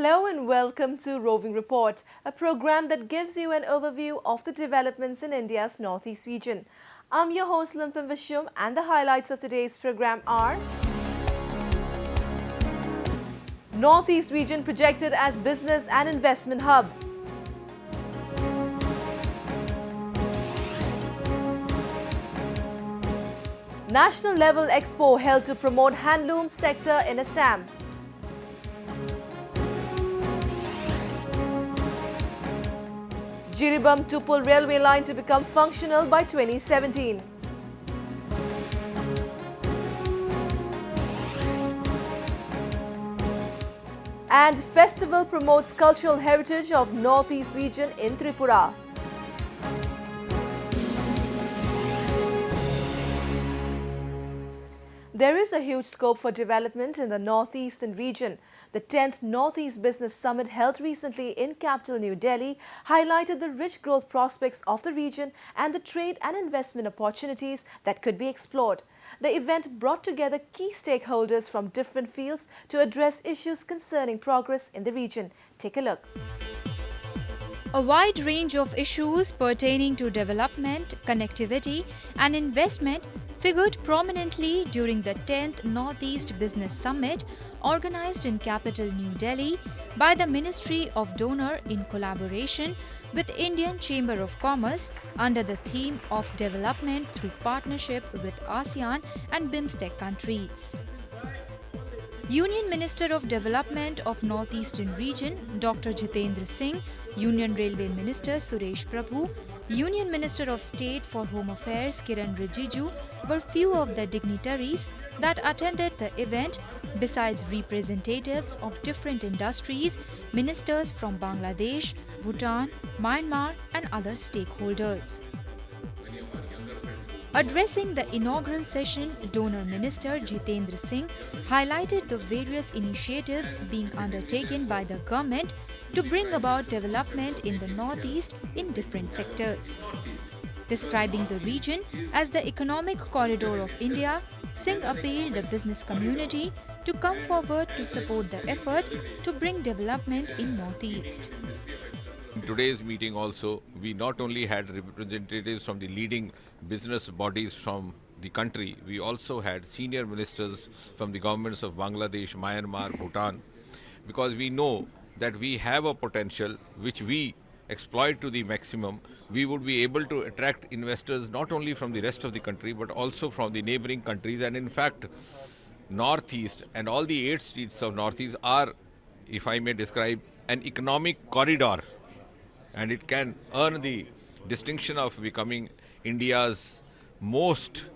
Hello and welcome to Roving Report, a program that gives you an overview of the developments in India's Northeast region. I'm your host Limpim Vishum and the highlights of today's program are: Northeast region projected as business and investment hub. National level expo held to promote handloom sector in Assam. Jiribam Tupul railway line to become functional by 2017. And festival promotes cultural heritage of Northeast region in Tripura. There is a huge scope for development in the Northeastern region. The 10th Northeast Business Summit held recently in capital New Delhi highlighted the rich growth prospects of the region and the trade and investment opportunities that could be explored. The event brought together key stakeholders from different fields to address issues concerning progress in the region. Take a look. A wide range of issues pertaining to development, connectivity and investment figured prominently during the 10th Northeast Business Summit organized in capital New Delhi by the Ministry of Donor in collaboration with Indian Chamber of Commerce under the theme of development through partnership with ASEAN and BIMSTEC countries. Union Minister of Development of Northeastern Region Dr. Jitendra Singh, Union Railway Minister Suresh Prabhu, Union Minister of State for Home Affairs Kiran Rijiju were few of the dignitaries that attended the event, besides representatives of different industries, ministers from Bangladesh, Bhutan, Myanmar and other stakeholders. Addressing the inaugural session, Donor Minister Jitendra Singh highlighted the various initiatives being undertaken by the government to bring about development in the Northeast in different sectors. Describing the region as the economic corridor of India, Singh appealed the business community to come forward to support the effort to bring development in Northeast. In today's meeting also, we not only had representatives from the leading business bodies from the country, we also had senior ministers from the governments of Bangladesh, Myanmar, Bhutan, because we know that we have a potential which we exploit to the maximum. We would be able to attract investors not only from the rest of the country but also from the neighboring countries, and in fact, Northeast and all the 8 states of Northeast are, if I may describe, an economic corridor. And it can earn the distinction of becoming India's most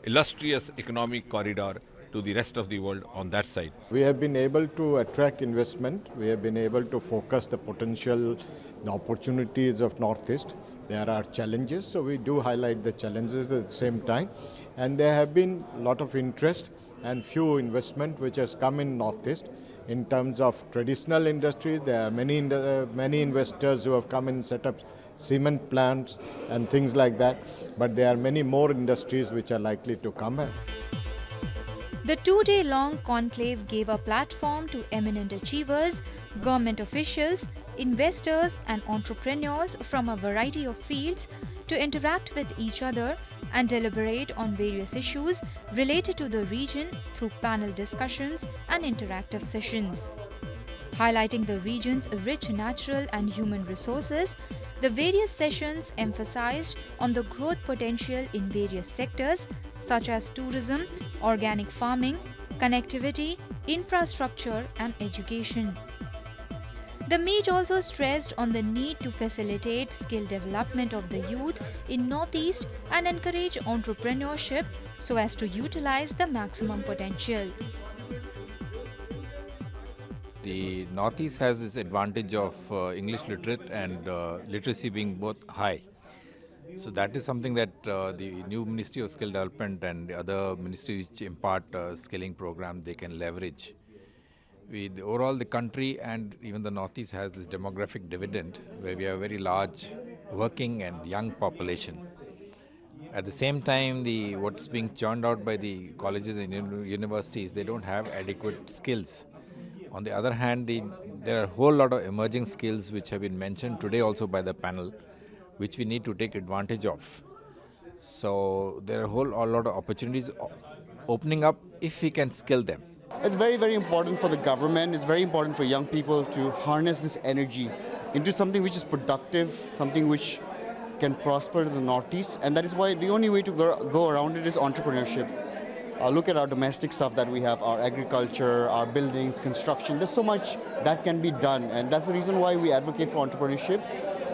illustrious economic corridor to the rest of the world on that side. We have been able to attract investment. We have been able to focus the potential, the opportunities of Northeast. There are challenges, so we do highlight the challenges at the same time. And there have been a lot of interest and few investment which has come in Northeast. In terms of traditional industries, there are many investors who have come and set up cement plants and things like that. But there are many more industries which are likely to come. The 2-day-long conclave gave a platform to eminent achievers, government officials, investors and entrepreneurs from a variety of fields to interact with each other and deliberate on various issues related to the region through panel discussions and interactive sessions. Highlighting the region's rich natural and human resources, the various sessions emphasized on the growth potential in various sectors such as tourism, organic farming, connectivity, infrastructure and education. The meet also stressed on the need to facilitate skill development of the youth in Northeast and encourage entrepreneurship so as to utilize the maximum potential. The Northeast has this advantage of English literate and literacy being both high. So that is something that the new Ministry of Skill Development and the other ministries which impart skilling program, they can leverage. Overall, the country and even the Northeast has this demographic dividend where we have a very large working and young population. At the same time, what's being churned out by the colleges and universities, they don't have adequate skills. On the other hand, the there are a whole lot of emerging skills which have been mentioned today also by the panel, which we need to take advantage of. So there are a lot of opportunities opening up if we can skill them. It's very, very important for the government. It's very important for young people to harness this energy into something which is productive, something which can prosper in the Northeast. And that is why the only way to go around it is entrepreneurship. Look at our domestic stuff that we have, our agriculture, our buildings, construction. There's so much that can be done. And that's the reason why we advocate for entrepreneurship.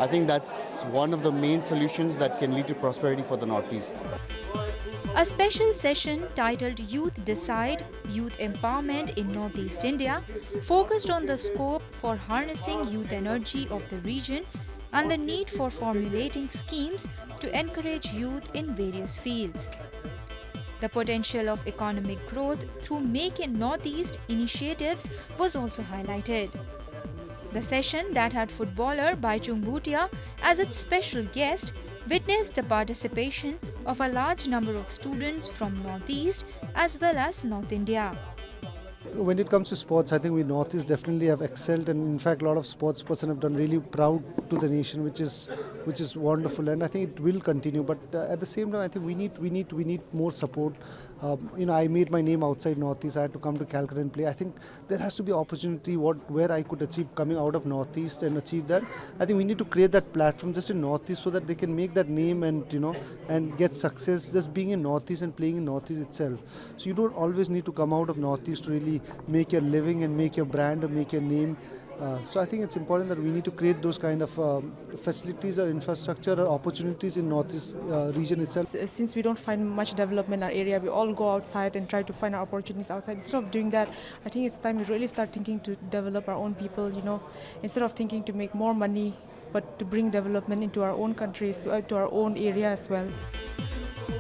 I think that's one of the main solutions that can lead to prosperity for the Northeast. A special session titled Youth Decide, Youth Empowerment in Northeast India focused on the scope for harnessing youth energy of the region and the need for formulating schemes to encourage youth in various fields. The potential of economic growth through Make in Northeast initiatives was also highlighted. The session, that had footballer Baichung Bhutia as its special guest, witnessed the participation of a large number of students from Northeast as well as North India. When it comes to sports, I think we Northeast definitely have excelled, and in fact a lot of sports person have done really proud to the nation, which is wonderful, and I think it will continue. But at the same time, I think we need more support. I made my name outside Northeast. I had to come to Calcutta and play. I think there has to be opportunity where I could achieve coming out of Northeast and achieve that. I think we need to create that platform just in Northeast so that they can make that name and get success just being in Northeast and playing in Northeast itself. So you don't always need to come out of Northeast to really make your living and make your brand or make your name. So I think it's important that we need to create those kind of facilities or infrastructure or opportunities in Northeast region itself. Since we don't find much development in our area, we all go outside and try to find our opportunities outside. Instead of doing that, I think it's time we really start thinking to develop our own people, instead of thinking to make more money, but to bring development into our own countries, to our own area as well.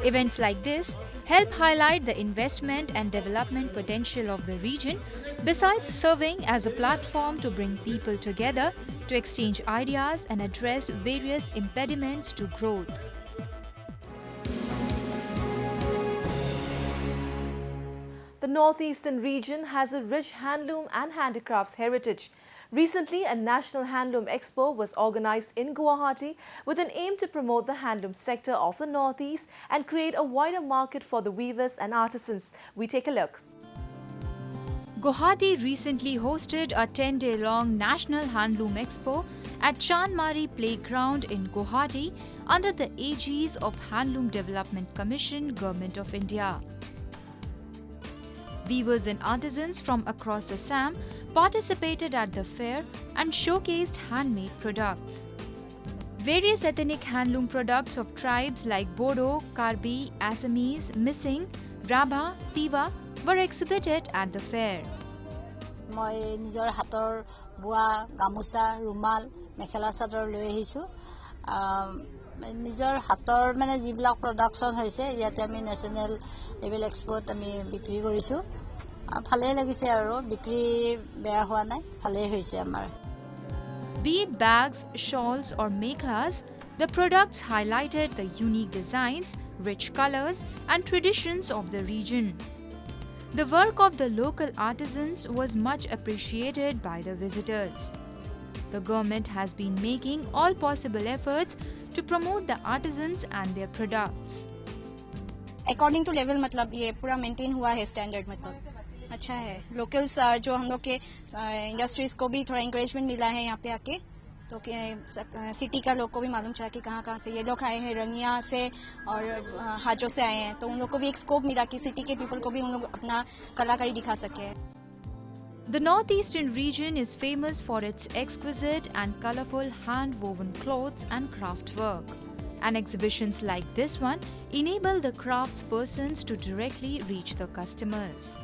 Events like this help highlight the investment and development potential of the region, besides serving as a platform to bring people together to exchange ideas and address various impediments to growth. The northeastern region has a rich handloom and handicrafts heritage. Recently, a National Handloom Expo was organized in Guwahati with an aim to promote the handloom sector of the Northeast and create a wider market for the weavers and artisans. We take a look. Guwahati recently hosted a 10-day-long National Handloom Expo at Chandmari Playground in Guwahati under the aegis of Handloom Development Commission, Government of India. Weavers and artisans from across Assam participated at the fair and showcased handmade products. Various ethnic handloom products of tribes like Bodo, Karbi, Assamese, Mising, Rabha, Tiva were exhibited at the fair. মই নিজৰ হাতৰ বোৱা গামোচা ৰুমাল মেখেলা চাদৰ লৈ আহিছো নিজৰ হাতৰ মানে যিবিলাক প্ৰডাকশন হৈছে ইয়াতে আমি নেশনেল লেভেল এক্সপোত আমি বিক্ৰী কৰিছো ভালে লাগিছে আৰু বিক্ৰী বেয়া হোৱা নাই ভালে হৈছে আমাৰ Be it bags, shawls or mekhlas, the products highlighted the unique designs, rich colors and traditions of the region. The work of the local artisans was much appreciated by the visitors. The government has been making all possible efforts to promote the artisans and their products. According to level मतलब ये पूरा maintain हुआ है standard मतलब अच्छा है locals जो हम लोग के industries को भी थोड़ा encouragement मिला है यहाँ पे आके तो सिटी का लोग को भी मालूम चला कि कहाँ से ये लोग आए हैं रंगिया से और हाजों से आए हैं तो उन लोग को भी एक स्कोप मिला कि सिटी के पीपल को भी उन लोग अपना कलाकारी दिखा सके The northeastern region is famous for its exquisite and colorful hand-woven clothes and craft work. And exhibitions like this one enable the craftspersons to directly reach the customers.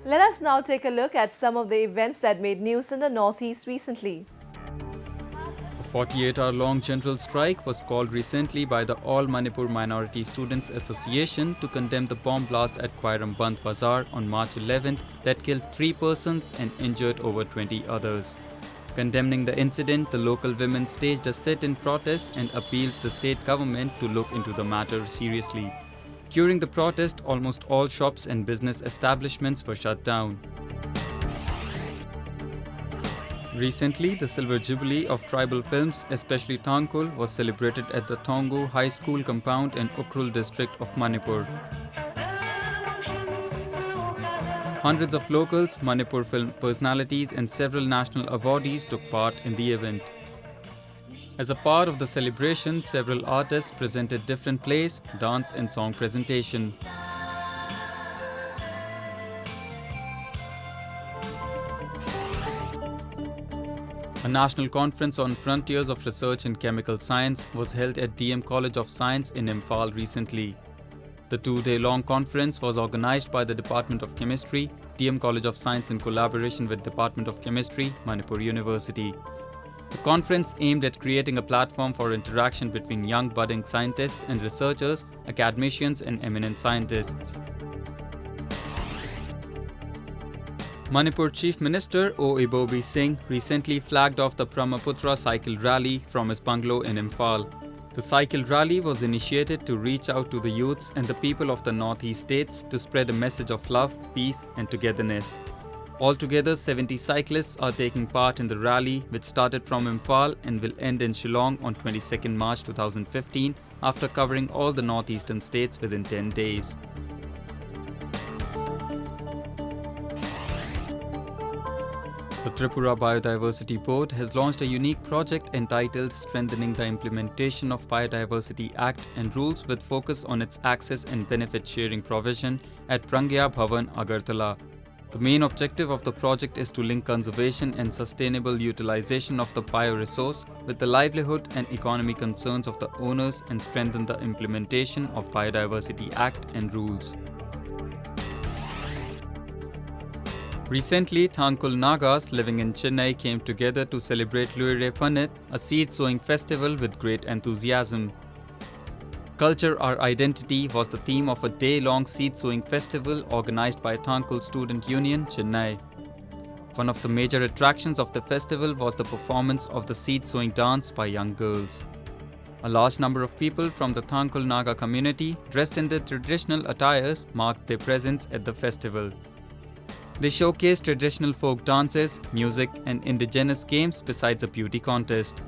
Let us now take a look at some of the events that made news in the Northeast recently. A 48-hour-long general strike was called recently by the All Manipur Minority Students Association to condemn the bomb blast at Kwairam Band Bazaar on March 11th that killed 3 persons and injured over 20 others. Condemning the incident, the local women staged a sit-in protest and appealed the state government to look into the matter seriously. During the protest, almost all shops and business establishments were shut down. Recently, the Silver Jubilee of tribal films, especially Thangkul, was celebrated at the Thongo High School compound in Ukhrul district of Manipur. Hundreds of locals, Manipur film personalities and several national awardees took part in the event. As a part of the celebration, several artists presented different plays, dance and song presentation. A national conference on frontiers of research in chemical science was held at DM College of Science in Imphal recently. The two-day-long conference was organized by the Department of Chemistry, DM College of Science in collaboration with Department of Chemistry, Manipur University. The conference aimed at creating a platform for interaction between young budding scientists and researchers, academicians and eminent scientists. Manipur Chief Minister O. Ibobi Singh recently flagged off the Brahmaputra cycle rally from his bungalow in Imphal. The cycle rally was initiated to reach out to the youths and the people of the northeast states to spread a message of love, peace and togetherness. Altogether, 70 cyclists are taking part in the rally, which started from Imphal and will end in Shillong on 22nd March 2015 after covering all the northeastern states within 10 days. The Tripura Biodiversity Board has launched a unique project entitled Strengthening the Implementation of Biodiversity Act and Rules with focus on its access and benefit sharing provision at Prangya Bhavan, Agartala. The main objective of the project is to link conservation and sustainable utilization of the bioresource with the livelihood and economy concerns of the owners and strengthen the implementation of Biodiversity Act and rules. Recently, Thangkul Nagas living in Chennai came together to celebrate Luire Panit, a seed-sowing festival with great enthusiasm. Culture Our Identity was the theme of a day-long seed-sowing festival organized by Thangkul Student Union, Chennai. One of the major attractions of the festival was the performance of the seed-sowing dance by young girls. A large number of people from the Thangkul Naga community, dressed in their traditional attires, marked their presence at the festival. They showcased traditional folk dances, music and indigenous games besides a beauty contest.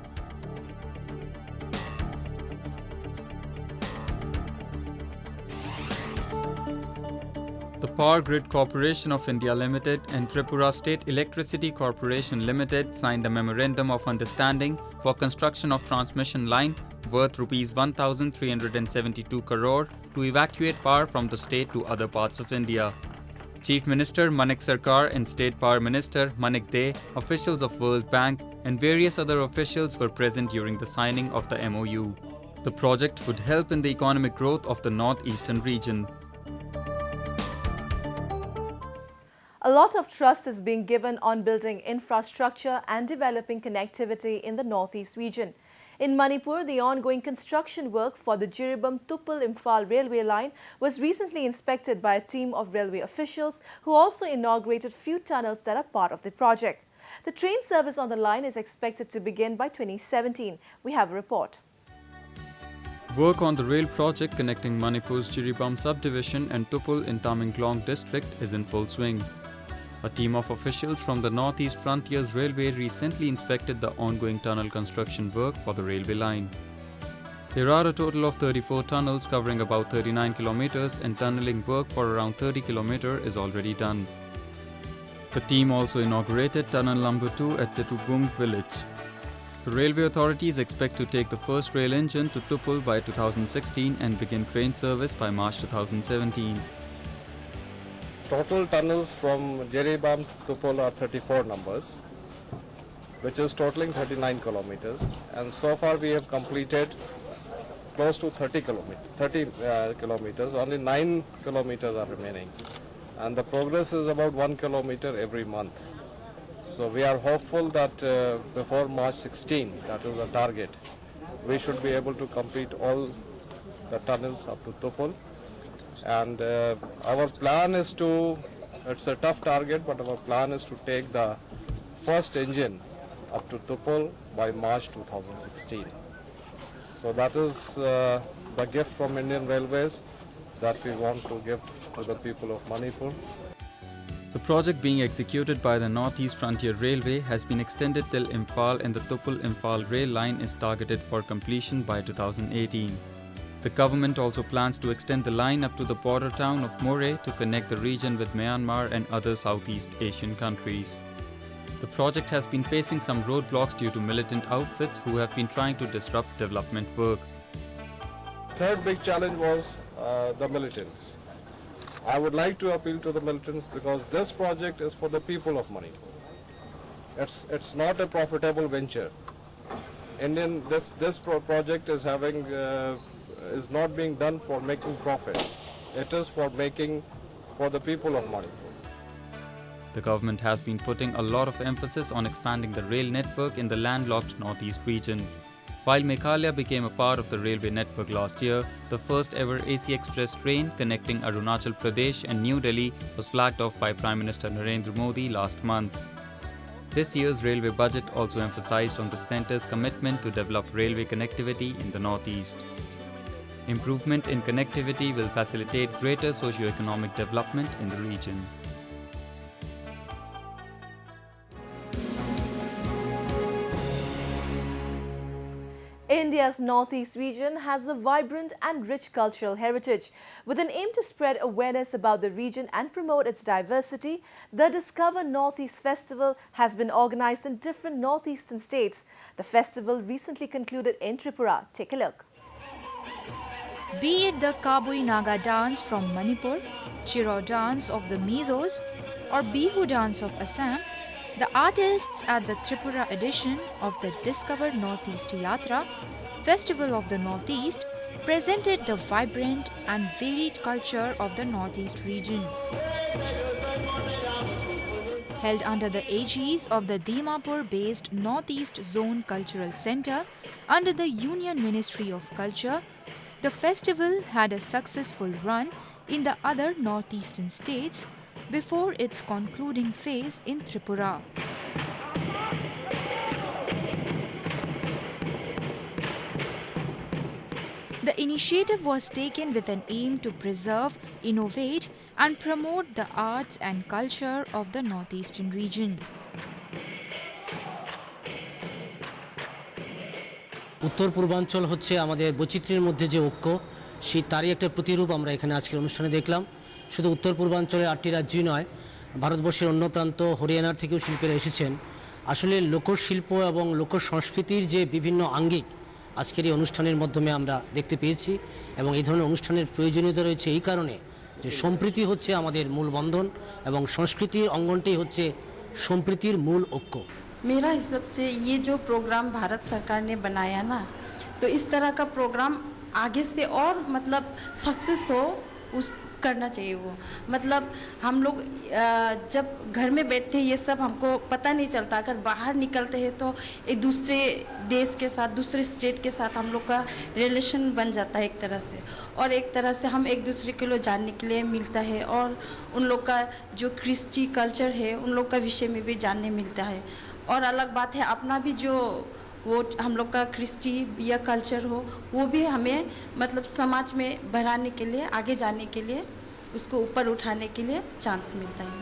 The Power Grid Corporation of India Limited and Tripura State Electricity Corporation Limited signed a Memorandum of Understanding for construction of transmission line worth Rs 1,372 crore to evacuate power from the state to other parts of India. Chief Minister Manik Sarkar and State Power Minister Manik De, officials of World Bank and various other officials were present during the signing of the MOU. The project would help in the economic growth of the northeastern region. A lot of trust is being given on building infrastructure and developing connectivity in the northeast region. In Manipur, the ongoing construction work for the Jiribam-Tupul-Imphal railway line was recently inspected by a team of railway officials who also inaugurated few tunnels that are part of the project. The train service on the line is expected to begin by 2017. We have a report. Work on the rail project connecting Manipur's Jiribam subdivision and Tupul in Tamenglong district is in full swing. A team of officials from the Northeast Frontiers Railway recently inspected the ongoing tunnel construction work for the railway line. There are a total of 34 tunnels covering about 39 kilometers and tunneling work for around 30 kilometers is already done. The team also inaugurated Tunnel number 2 at Tetubung village. The railway authorities expect to take the first rail engine to Tupul by 2016 and begin train service by March 2017. Total tunnels from Jiribam to Tupul are 34 numbers, which is totaling 39 kilometers. And so far we have completed close to 30 kilometers. Only 9 kilometers are remaining. And the progress is about 1 kilometer every month. So we are hopeful that before March 16, that is the target, we should be able to complete all the tunnels up to Tupul. And our plan is to, it's a tough target, but our plan is to take the first engine up to Tupul by March 2016. So that is the gift from Indian Railways that we want to give to the people of Manipur. The project being executed by the Northeast Frontier Railway has been extended till Imphal, and the Tupul-Imphal rail line is targeted for completion by 2018. The government also plans to extend the line up to the border town of Moreh to connect the region with Myanmar and other Southeast Asian countries. The project has been facing some roadblocks due to militant outfits who have been trying to disrupt development work. Third big challenge was the militants. I would like to appeal to the militants because this project is for the people of Manipur. It's not a profitable venture. This project is is not being done for making profit. It is for the people of Manipur. The government has been putting a lot of emphasis on expanding the rail network in the landlocked northeast region. While Meghalaya became a part of the railway network last year, the first ever AC Express train connecting Arunachal Pradesh and New Delhi was flagged off by Prime Minister Narendra Modi last month. This year's railway budget also emphasized on the centre's commitment to develop railway connectivity in the northeast. Improvement in connectivity will facilitate greater socio-economic development in the region. India's northeast region has a vibrant and rich cultural heritage. With an aim to spread awareness about the region and promote its diversity, the Discover Northeast Festival has been organized in different northeastern states. The festival recently concluded in Tripura. Take a look. Be it the Kabui Naga dance from Manipur, Chiro dance of the Mizos, or Bihu dance of Assam, the artists at the Tripura edition of the Discover Northeast Yatra, Festival of the Northeast, presented the vibrant and varied culture of the Northeast region. Held under the aegis of the Dimapur-based Northeast Zone Cultural Centre under the Union Ministry of Culture, the festival had a successful run in the other northeastern states before its concluding phase in Tripura. The initiative was taken with an aim to preserve, innovate, and promote the arts and culture of the northeastern region. উত্তর পূর্বাঞ্চল হচ্ছে আমাদের বৈচিত্র্যের মধ্যে যে ঐক্য সেই তারই একটা প্রতিরূপ আমরা এখানে আজকের অনুষ্ঠানে দেখলাম। শুধু উত্তর পূর্বাঞ্চলের 8টি রাজ্যই নয়, ভারতবর্ষের অন্য প্রান্ত হরিয়ানার থেকেও শিল্পীরা এসেছেন। আসলে লোকশিল্প এবং লোক সংস্কৃতির যে বিভিন্ন আঙ্গিক আজকের এই অনুষ্ঠানের মাধ্যমে আমরা দেখতে পেয়েছি এবং এই ধরনের অনুষ্ঠানের প্রয়োজনীয়তা রয়েছে এই কারণে যে সম্প্রীতি হচ্ছে আমাদের মূল বন্ধন এবং সংস্কৃতির অঙ্গনটাই হচ্ছে সম্প্রীতির মূল ঐক্য। मेरा हिसाब से ये जो प्रोग्राम भारत सरकार ने बनाया ना, तो इस तरह का प्रोग्राम आगे से और मतलब सक्सेस हो उस करना चाहिए। वो मतलब हम लोग जब घर में बैठते ये सब हमको पता नहीं चलता, अगर बाहर निकलते हैं तो एक दूसरे देश के साथ, दूसरे स्टेट के साथ हम लोग का रिलेशन बन जाता है एक तरह से, और एक तरह से हम एक दूसरे के लिए जानने के लिए मिलता है, और उन लोग का जो क्रिश्ची कल्चर है उन लोग का विषय में भी जानने मिलता है। और अलग बात है अपना भी जो वो हम लोग का क्रिश्ची या कल्चर हो वो भी हमें मतलब समाज में बढ़ाने के लिए, आगे जाने के लिए, उसको ऊपर उठाने के लिए चांस मिलता है।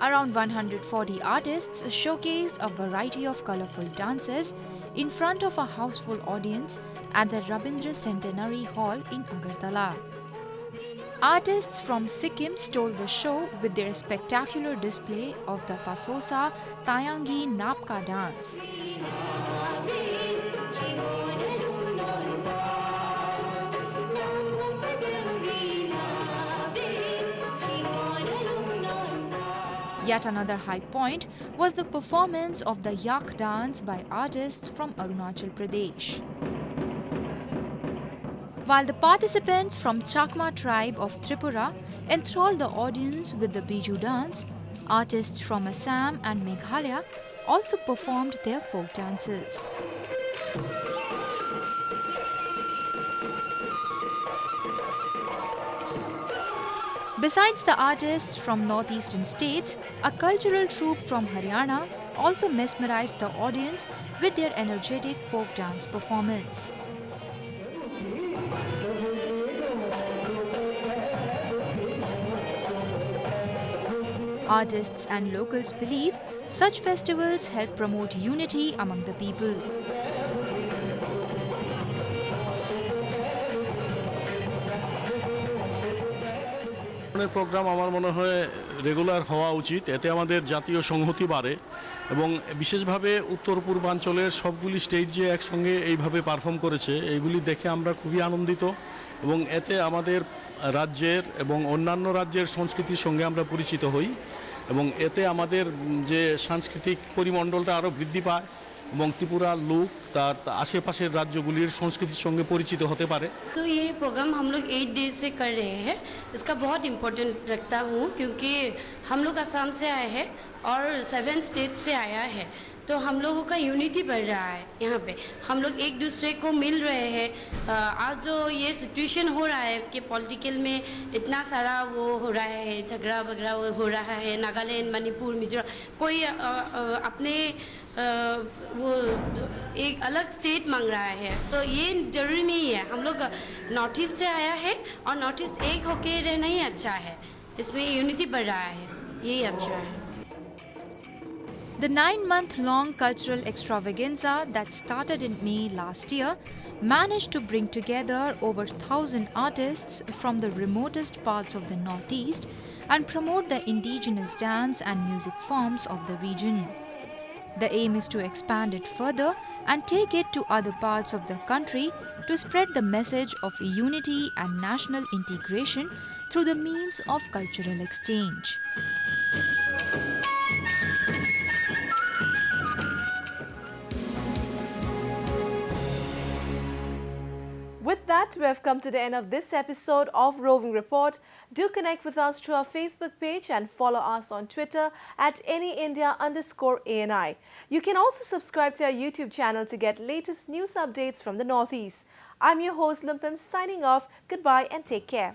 Around 140 artists showcased a variety of colorful dances in front of a houseful audience at the Rabindra Centenary Hall in Agartala. Artists from Sikkim stole the show with their spectacular display of the Pasosa Tayangi Napka dance. Yet another high point was the performance of the Yak dance by artists from Arunachal Pradesh. While the participants from Chakma tribe of Tripura enthralled the audience with the Biju dance, artists from Assam and Meghalaya also performed their folk dances. Besides the artists from northeastern states, a cultural troupe from Haryana also mesmerized the audience with their energetic folk dance performance. Artists and locals believe such festivals help promote unity among the people. Programme আমার মনে হয় regular হওয়া উচিত, এতে আমাদের জাতীয় সংহতি বাড়ে এবং বিশেষভাবে উত্তর পূর্বাঞ্চলের সবগুলি স্টেট যে একসঙ্গে এইভাবে পারফর্ম করেছে এইগুলি দেখে আমরা খুবই আনন্দিত এবং এতে আমাদের রাজ্যের এবং অন্যান্য রাজ্যের সংস্কৃতির সঙ্গে আমরা পরিচিত হই এবং এতে আমাদের যে সাংস্কৃতিক পরিমণ্ডলটা আরও বৃদ্ধি পায় এবং ত্রিপুরার লোক তার আশেপাশের রাজ্যগুলির সংস্কৃতির সঙ্গে পরিচিত হতে পারে। तो ये प्रोग्राम हम लोग 8 डेज से कर रहे हैं, इसका बहुत इम्पोर्टेंट रखता हूँ क्योंकि हम लोग असम से आए हैं और 7 स्टेट से आया है, तो हम लोगों का यूनिटी बढ़ रहा है। यहाँ पे हम लोग एक दूसरे को मिल रहे हैं। आज जो ये सिचुएशन हो रहा है कि पॉलिटिकल में इतना सारा वो हो रहा है, झगड़ा वगड़ा हो रहा है, नागालैंड, मणिपुर, मिजोरम, कोई अपने वो एक अलग स्टेट मांग रहा है, तो ये जरूरी नहीं है। हम लोग नॉर्थ ईस्ट से आया है और नॉर्थ ईस्ट एक होके रहना ही अच्छा है, इसमें यूनिटी बढ़ रहा है, यही अच्छा है। The 9-month-long cultural extravaganza that started in May last year managed to bring together over 1,000 artists from the remotest parts of the Northeast and promote the indigenous dance and music forms of the region. The aim is to expand it further and take it to other parts of the country to spread the message of unity and national integration through the means of cultural exchange. With that, we have come to the end of this episode of Roving Report. Do connect with us through our Facebook page and follow us on Twitter at anyindia_ANI. You can also subscribe to our YouTube channel to get latest news updates from the Northeast. I'm your host Lumpim signing off. Goodbye and take care.